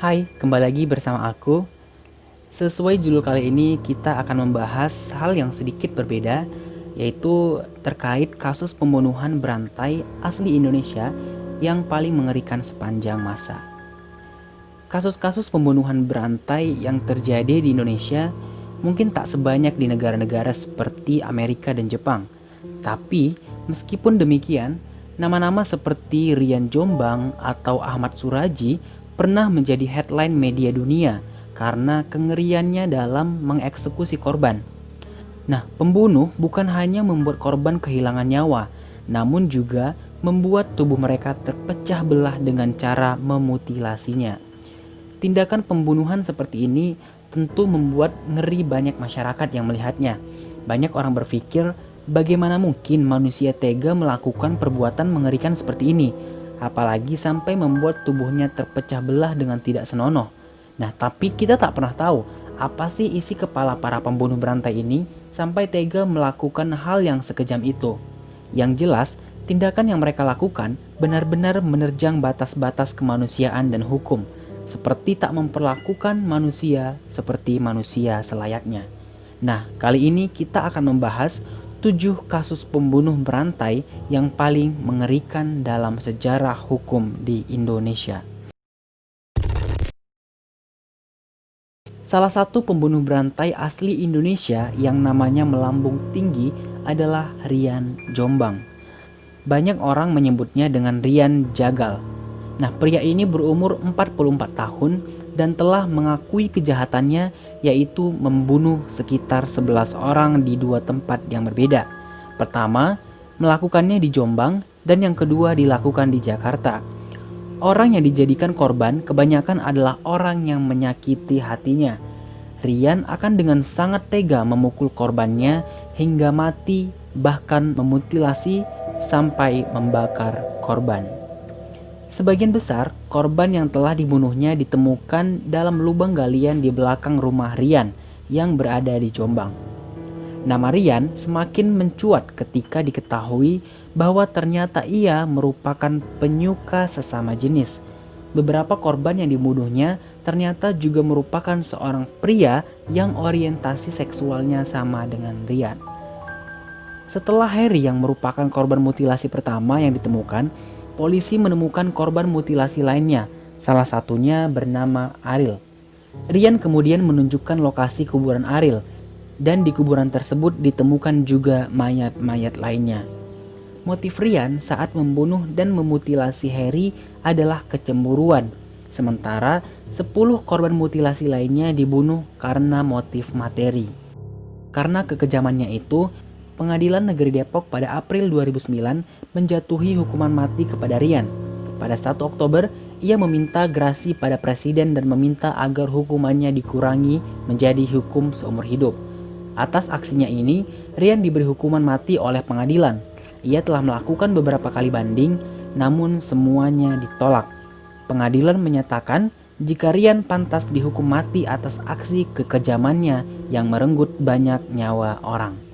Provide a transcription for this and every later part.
Hai, kembali lagi bersama aku. Sesuai judul kali ini, kita akan membahas hal yang sedikit berbeda, yaitu terkait kasus pembunuhan berantai asli Indonesia yang paling mengerikan sepanjang masa. Kasus-kasus pembunuhan berantai yang terjadi di Indonesia mungkin tak sebanyak di negara-negara seperti Amerika dan Jepang. Tapi, meskipun demikian, nama-nama seperti Rian Jombang atau Ahmad Suraji pernah menjadi headline media dunia karena kengeriannya dalam mengeksekusi korban. Nah, pembunuh bukan hanya membuat korban kehilangan nyawa, namun juga membuat tubuh mereka terpecah belah dengan cara memutilasinya. Tindakan pembunuhan seperti ini tentu membuat ngeri banyak masyarakat yang melihatnya. Banyak orang berpikir, bagaimana mungkin manusia tega melakukan perbuatan mengerikan seperti ini, apalagi sampai membuat tubuhnya terpecah belah dengan tidak senonoh. Nah, tapi kita tak pernah tahu apa sih isi kepala para pembunuh berantai ini sampai tega melakukan hal yang sekejam itu. Yang jelas, tindakan yang mereka lakukan benar-benar menerjang batas-batas kemanusiaan dan hukum, seperti tak memperlakukan manusia seperti manusia selayaknya. Nah, kali ini kita akan membahas 7 kasus pembunuh berantai yang paling mengerikan dalam sejarah hukum di Indonesia. Salah satu pembunuh berantai asli Indonesia yang namanya melambung tinggi adalah Rian Jombang. Banyak orang menyebutnya dengan Rian Jagal. Nah, pria ini berumur 44 tahun dan telah mengakui kejahatannya, yaitu membunuh sekitar 11 orang di 2 tempat yang berbeda. Pertama, melakukannya di Jombang, dan yang kedua dilakukan di Jakarta. Orang yang dijadikan korban kebanyakan adalah orang yang menyakiti hatinya. Rian akan dengan sangat tega memukul korbannya hingga mati, bahkan memutilasi sampai membakar korban. Sebagian besar korban yang telah dibunuhnya ditemukan dalam lubang galian di belakang rumah Rian yang berada di Jombang. Nama Rian semakin mencuat ketika diketahui bahwa ternyata ia merupakan penyuka sesama jenis. Beberapa korban yang dibunuhnya ternyata juga merupakan seorang pria yang orientasi seksualnya sama dengan Rian. Setelah Harry yang merupakan korban mutilasi pertama yang ditemukan, polisi menemukan korban mutilasi lainnya, salah satunya bernama Ariel. Rian kemudian menunjukkan lokasi kuburan Ariel, dan di kuburan tersebut ditemukan juga mayat-mayat lainnya. Motif Rian saat membunuh dan memutilasi Harry adalah kecemburuan, sementara 10 korban mutilasi lainnya dibunuh karena motif materi. Karena kekejamannya itu, Pengadilan Negeri Depok pada April 2009 menjatuhi hukuman mati kepada Rian. Pada 1 Oktober, ia meminta grasi pada presiden dan meminta agar hukumannya dikurangi menjadi hukum seumur hidup. Atas aksinya ini, Rian diberi hukuman mati oleh pengadilan. Ia telah melakukan beberapa kali banding, namun semuanya ditolak. Pengadilan menyatakan jika Rian pantas dihukum mati atas aksi kekejamannya yang merenggut banyak nyawa orang.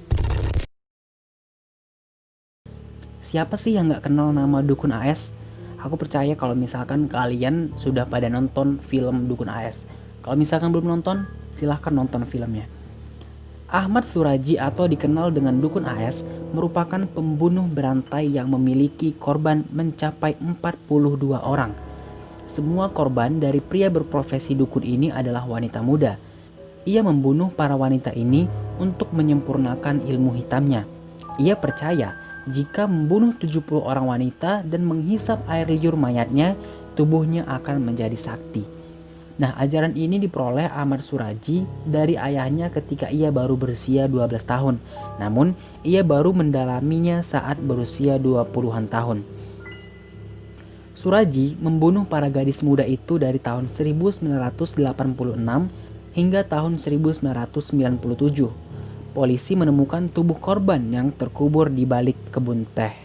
Siapa sih yang gak kenal nama Dukun AS? Aku percaya kalau misalkan kalian sudah pada nonton film Dukun AS. Kalau misalkan belum nonton, silahkan nonton filmnya. Ahmad Suraji atau dikenal dengan Dukun AS merupakan pembunuh berantai yang memiliki korban mencapai 42 orang. Semua korban dari pria berprofesi dukun ini adalah wanita muda. Ia membunuh para wanita ini untuk menyempurnakan ilmu hitamnya. Ia percaya jika membunuh 70 orang wanita dan menghisap air liur mayatnya, tubuhnya akan menjadi sakti. Nah, ajaran ini diperoleh Ahmad Suraji dari ayahnya ketika ia baru berusia 12 tahun. Namun, ia baru mendalaminya saat berusia 20-an tahun. Suraji membunuh para gadis muda itu dari tahun 1986 hingga tahun 1997. Polisi menemukan tubuh korban yang terkubur di balik kebun teh.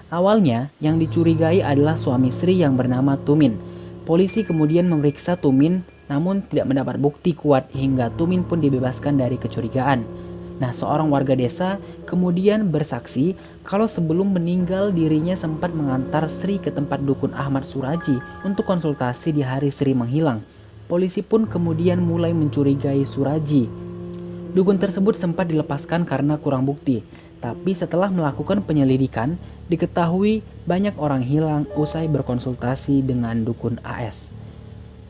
Awalnya, yang dicurigai adalah suami Sri yang bernama Tumin. Polisi kemudian memeriksa Tumin, namun tidak mendapat bukti kuat hingga Tumin pun dibebaskan dari kecurigaan. Nah, seorang warga desa kemudian bersaksi kalau sebelum meninggal dirinya sempat mengantar Sri ke tempat dukun Ahmad Suraji untuk konsultasi di hari Sri menghilang. Polisi pun kemudian mulai mencurigai Suraji. Dukun tersebut sempat dilepaskan karena kurang bukti, tapi setelah melakukan penyelidikan, diketahui banyak orang hilang usai berkonsultasi dengan dukun AS.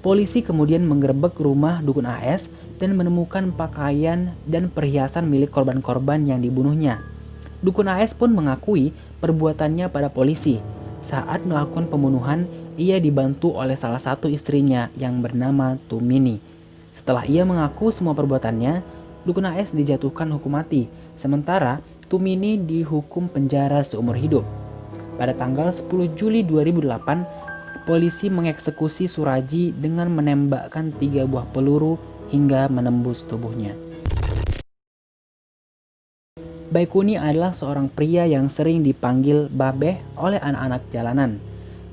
Polisi kemudian menggerebek rumah dukun AS dan menemukan pakaian dan perhiasan milik korban-korban yang dibunuhnya. Dukun AS pun mengakui perbuatannya pada polisi. Saat melakukan pembunuhan, ia dibantu oleh salah satu istrinya yang bernama Tumini. Setelah ia mengaku semua perbuatannya, Dukun AS dijatuhkan hukum mati, sementara Tumini dihukum penjara seumur hidup. Pada tanggal 10 Juli 2008, polisi mengeksekusi Suraji dengan menembakkan 3 buah peluru hingga menembus tubuhnya. Baikuni adalah seorang pria yang sering dipanggil Babeh oleh anak-anak jalanan.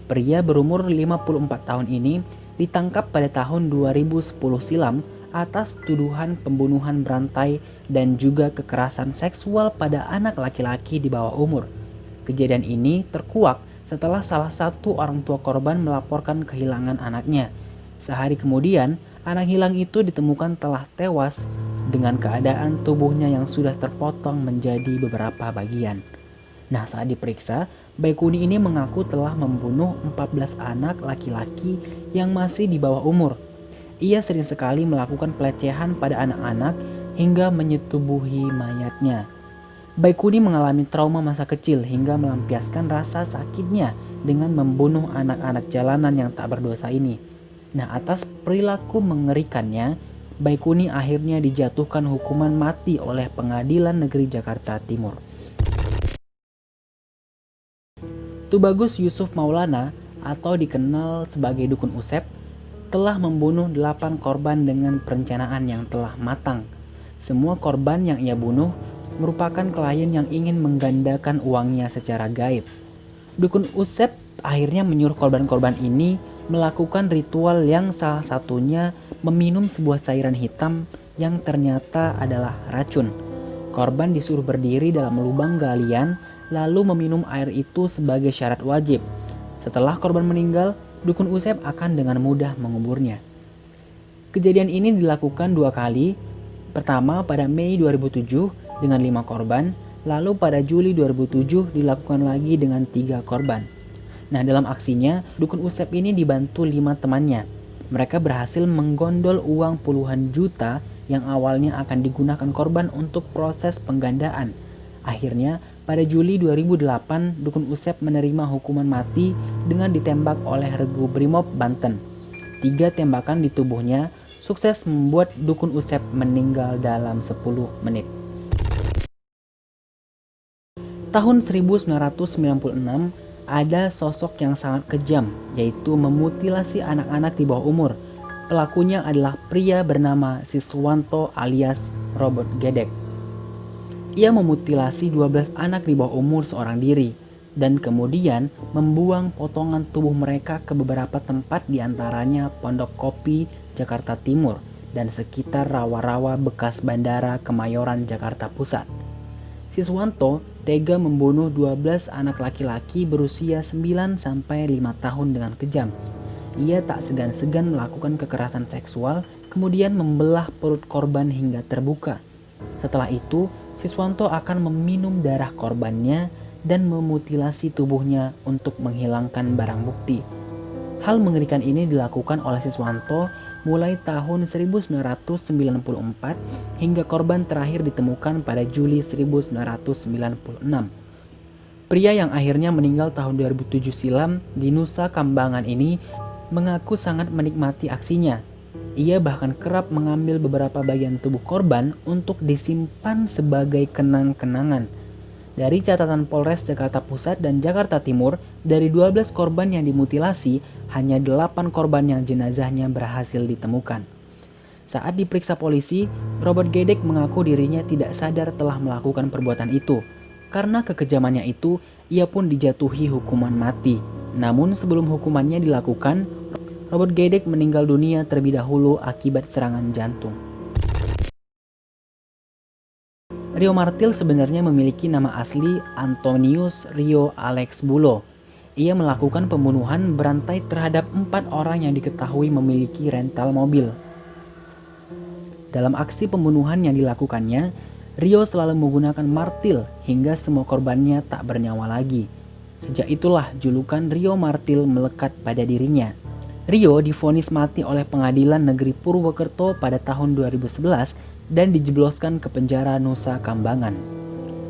Pria berumur 54 tahun ini ditangkap pada tahun 2010 silam atas tuduhan pembunuhan berantai dan juga kekerasan seksual pada anak laki-laki di bawah umur. Kejadian ini terkuak setelah salah satu orang tua korban melaporkan kehilangan anaknya. Sehari kemudian, anak hilang itu ditemukan telah tewas dengan keadaan tubuhnya yang sudah terpotong menjadi beberapa bagian. Nah, saat diperiksa, Baikuni ini mengaku telah membunuh 14 anak laki-laki yang masih di bawah umur. Ia sering sekali melakukan pelecehan pada anak-anak hingga menyetubuhi mayatnya. Baikuni mengalami trauma masa kecil hingga melampiaskan rasa sakitnya dengan membunuh anak-anak jalanan yang tak berdosa ini. Nah, atas perilaku mengerikannya, Baikuni akhirnya dijatuhkan hukuman mati oleh Pengadilan Negeri Jakarta Timur. Tubagus Yusuf Maulana atau dikenal sebagai Dukun Usep telah membunuh 8 korban dengan perencanaan yang telah matang. Semua korban yang ia bunuh merupakan klien yang ingin menggandakan uangnya secara gaib. Dukun Usep akhirnya menyuruh korban-korban ini melakukan ritual yang salah satunya meminum sebuah cairan hitam yang ternyata adalah racun. Korban disuruh berdiri dalam lubang galian lalu meminum air itu sebagai syarat wajib. Setelah korban meninggal, Dukun Usep akan dengan mudah menguburnya. Kejadian ini dilakukan 2 kali. Pertama pada Mei 2007 dengan 5 korban, lalu pada Juli 2007 dilakukan lagi dengan 3 korban. Nah, dalam aksinya, Dukun Usep ini dibantu 5 temannya. Mereka berhasil menggondol uang puluhan juta yang awalnya akan digunakan korban untuk proses penggandaan. Akhirnya, pada Juli 2008, Dukun Usep menerima hukuman mati dengan ditembak oleh Regu Brimob Banten. 3 tembakan di tubuhnya sukses membuat Dukun Usep meninggal dalam 10 menit. Tahun 1996, ada sosok yang sangat kejam, yaitu memutilasi anak-anak di bawah umur. Pelakunya adalah pria bernama Siswanto alias Robert Gedek. Ia memutilasi 12 anak di bawah umur seorang diri dan kemudian membuang potongan tubuh mereka ke beberapa tempat diantaranya Pondok Kopi, Jakarta Timur dan sekitar rawa-rawa bekas Bandara Kemayoran, Jakarta Pusat. Siswanto tega membunuh 12 anak laki-laki berusia 9-5 tahun dengan kejam. Ia tak segan-segan melakukan kekerasan seksual, kemudian membelah perut korban hingga terbuka. Setelah itu, Siswanto akan meminum darah korbannya dan memutilasi tubuhnya untuk menghilangkan barang bukti. Hal mengerikan ini dilakukan oleh Siswanto mulai tahun 1994 hingga korban terakhir ditemukan pada Juli 1996. Pria yang akhirnya meninggal tahun 2007 silam di Nusa Kambangan ini mengaku sangat menikmati aksinya. Ia bahkan kerap mengambil beberapa bagian tubuh korban untuk disimpan sebagai kenang-kenangan. Dari catatan Polres Jakarta Pusat dan Jakarta Timur, dari 12 korban yang dimutilasi, hanya 8 korban yang jenazahnya berhasil ditemukan. Saat diperiksa polisi, Robert Gedek mengaku dirinya tidak sadar telah melakukan perbuatan itu. Karena kekejamannya itu, ia pun dijatuhi hukuman mati. Namun sebelum hukumannya dilakukan, Robert Gedek meninggal dunia terlebih dahulu akibat serangan jantung. Rio Martil sebenarnya memiliki nama asli Antonius Rio Alex Bulo. Ia melakukan pembunuhan berantai terhadap 4 orang yang diketahui memiliki rental mobil. Dalam aksi pembunuhan yang dilakukannya, Rio selalu menggunakan martil hingga semua korbannya tak bernyawa lagi. Sejak itulah julukan Rio Martil melekat pada dirinya. Rio divonis mati oleh Pengadilan Negeri Purwokerto pada tahun 2011 dan dijebloskan ke penjara Nusa Kambangan.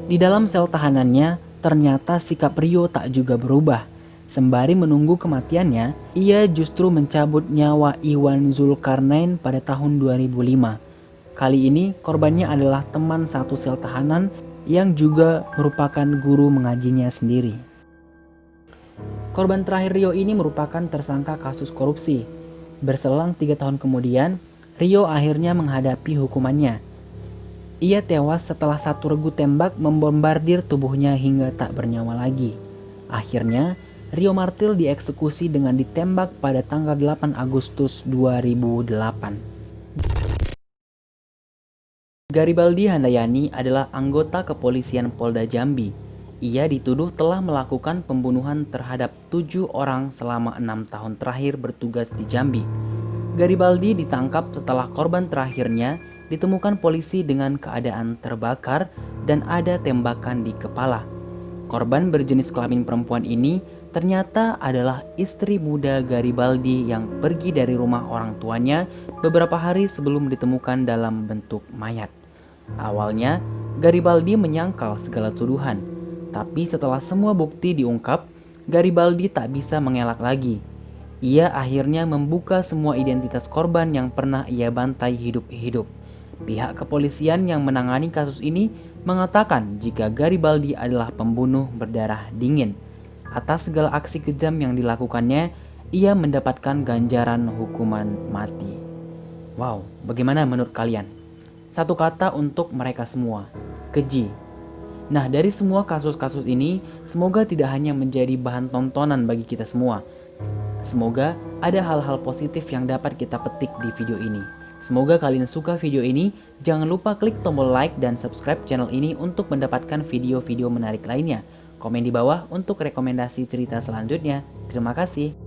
Di dalam sel tahanannya, ternyata sikap Rio tak juga berubah. Sembari menunggu kematiannya, ia justru mencabut nyawa Iwan Zulkarnain pada tahun 2005. Kali ini korbannya adalah teman satu sel tahanan yang juga merupakan guru mengajinya sendiri. Korban terakhir Rio ini merupakan tersangka kasus korupsi. Berselang 3 tahun kemudian, Rio akhirnya menghadapi hukumannya. Ia tewas setelah satu regu tembak membombardir tubuhnya hingga tak bernyawa lagi. Akhirnya, Rio Martil dieksekusi dengan ditembak pada tanggal 8 Agustus 2008. Garibaldi Handayani adalah anggota kepolisian Polda Jambi. Ia dituduh telah melakukan pembunuhan terhadap 7 orang selama 6 tahun terakhir bertugas di Jambi. Garibaldi ditangkap setelah korban terakhirnya ditemukan polisi dengan keadaan terbakar dan ada tembakan di kepala. Korban berjenis kelamin perempuan ini ternyata adalah istri muda Garibaldi yang pergi dari rumah orang tuanya beberapa hari sebelum ditemukan dalam bentuk mayat. Awalnya, Garibaldi menyangkal segala tuduhan. Tapi setelah semua bukti diungkap, Garibaldi tak bisa mengelak lagi. Ia akhirnya membuka semua identitas korban yang pernah ia bantai hidup-hidup. Pihak kepolisian yang menangani kasus ini mengatakan jika Garibaldi adalah pembunuh berdarah dingin. Atas segala aksi kejam yang dilakukannya, ia mendapatkan ganjaran hukuman mati. Wow, bagaimana menurut kalian? Satu kata untuk mereka semua, keji. Nah, dari semua kasus-kasus ini, semoga tidak hanya menjadi bahan tontonan bagi kita semua. Semoga ada hal-hal positif yang dapat kita petik di video ini. Semoga kalian suka video ini. Jangan lupa klik tombol like dan subscribe channel ini untuk mendapatkan video-video menarik lainnya. Komen di bawah untuk rekomendasi cerita selanjutnya. Terima kasih.